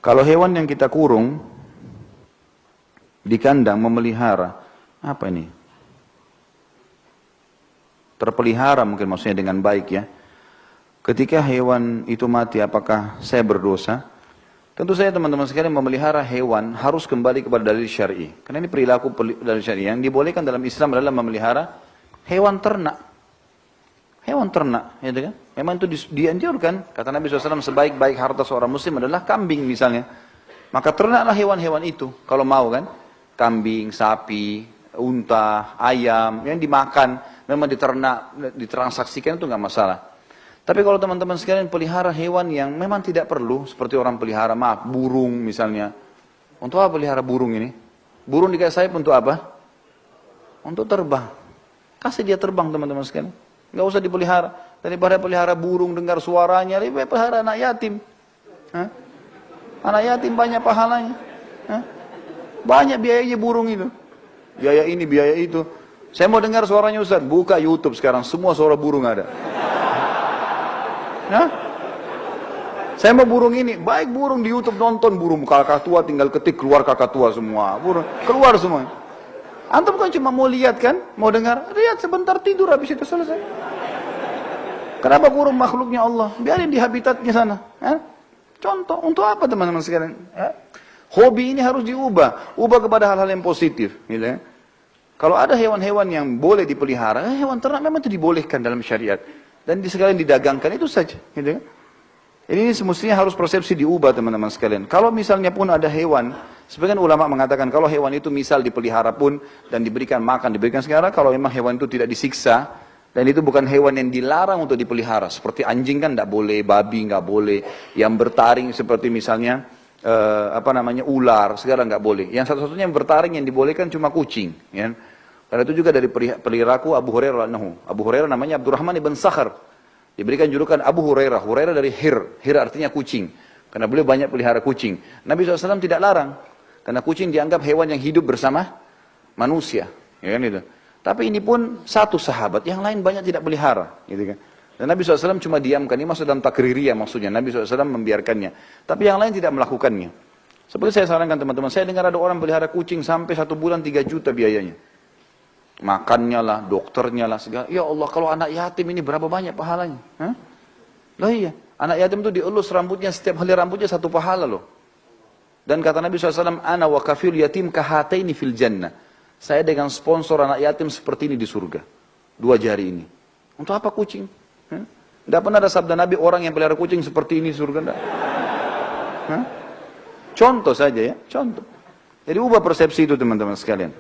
Kalau hewan yang kita kurung di kandang memelihara, apa ini? Terpelihara mungkin maksudnya dengan baik ya. Ketika hewan itu mati, apakah saya berdosa? Tentu saja teman-teman sekalian, memelihara hewan harus kembali kepada dalil syar'i. Karena ini perilaku dalil syar'i. Yang dibolehkan dalam Islam adalah memelihara hewan ternak. Hewan ternak, ya kan? Memang itu dianjurkan. Kata Nabi SAW, sebaik-baik harta seorang muslim adalah kambing misalnya. Maka ternaklah hewan-hewan itu, kalau mau kan. Kambing, sapi, unta, ayam, yang dimakan, memang diternak, ditransaksikan itu nggak masalah. Tapi kalau teman-teman sekalian pelihara hewan yang memang tidak perlu, seperti orang pelihara, burung misalnya. Untuk apa pelihara burung ini? Burung dikasih sayap untuk apa? Untuk terbang. Kasih dia terbang teman-teman sekalian. Nggak usah dipelihara. Daripada pelihara burung, dengar suaranya, lebih baik pelihara anak yatim. Hah? Anak yatim banyak pahalanya. Hah? Banyak biayanya burung itu. Biaya ini, biaya itu. Saya mau dengar suaranya Ustaz, buka YouTube sekarang, semua suara burung ada. Nah, saya mau burung ini, baik burung di YouTube nonton burung kakatua, tinggal ketik keluar kakatua semua, burung keluar semua. Antum kan cuma mau lihat kan, mau dengar, lihat sebentar tidur habis itu selesai. Kenapa burung makhluknya Allah? Biarin di habitatnya sana. Contoh, untuk apa teman-teman sekalian? Hobi ini harus diubah, ubah kepada hal-hal yang positif. Gitu ya. Kalau ada hewan-hewan yang boleh dipelihara, hewan ternak memang itu dibolehkan dalam syariat. Dan sekalian didagangkan, itu saja. Gitu kan? Ini semestinya harus persepsi diubah teman-teman sekalian. Kalau misalnya pun ada hewan, sebagian ulama mengatakan kalau hewan itu misal dipelihara pun dan diberikan makan, diberikan segala, kalau memang hewan itu tidak disiksa, dan itu bukan hewan yang dilarang untuk dipelihara. Seperti anjing kan tidak boleh, babi nggak boleh, yang bertaring seperti misalnya ular, segala nggak boleh. Yang satu-satunya yang bertaring yang dibolehkan cuma kucing. Ya. Karena itu juga dari peliharaku Abu Hurairah. Abu Hurairah namanya Abdurrahman ibn Sakhar. Diberikan julukan Abu Hurairah. Hurairah dari Hir. Hir artinya kucing. Karena beliau banyak pelihara kucing. Nabi SAW tidak larang. Karena kucing dianggap hewan yang hidup bersama manusia. Ya kan itu. Tapi ini pun satu sahabat. Yang lain banyak tidak pelihara. Gitu kan. Dan Nabi SAW cuma diamkan. Ini maksud dalam takririyah maksudnya. Nabi SAW membiarkannya. Tapi yang lain tidak melakukannya. Seperti saya sarankan teman-teman. Saya dengar ada orang pelihara kucing sampai 1 bulan 3 juta biayanya. Makannya lah, dokternya lah, segala. Ya Allah, kalau anak yatim ini berapa banyak pahalanya? Hah? Lah iya, anak yatim itu dielus rambutnya, setiap helai rambutnya 1 pahala loh. Dan kata Nabi SAW, Ana wa kafil yatim kahataini fil jannah. Saya dengan sponsor anak yatim seperti ini di surga. 2 jari ini. Untuk apa kucing? Tidak pernah ada sabda Nabi orang yang pelihara kucing seperti ini di surga. Contoh saja ya, contoh. Jadi ubah persepsi itu teman-teman sekalian.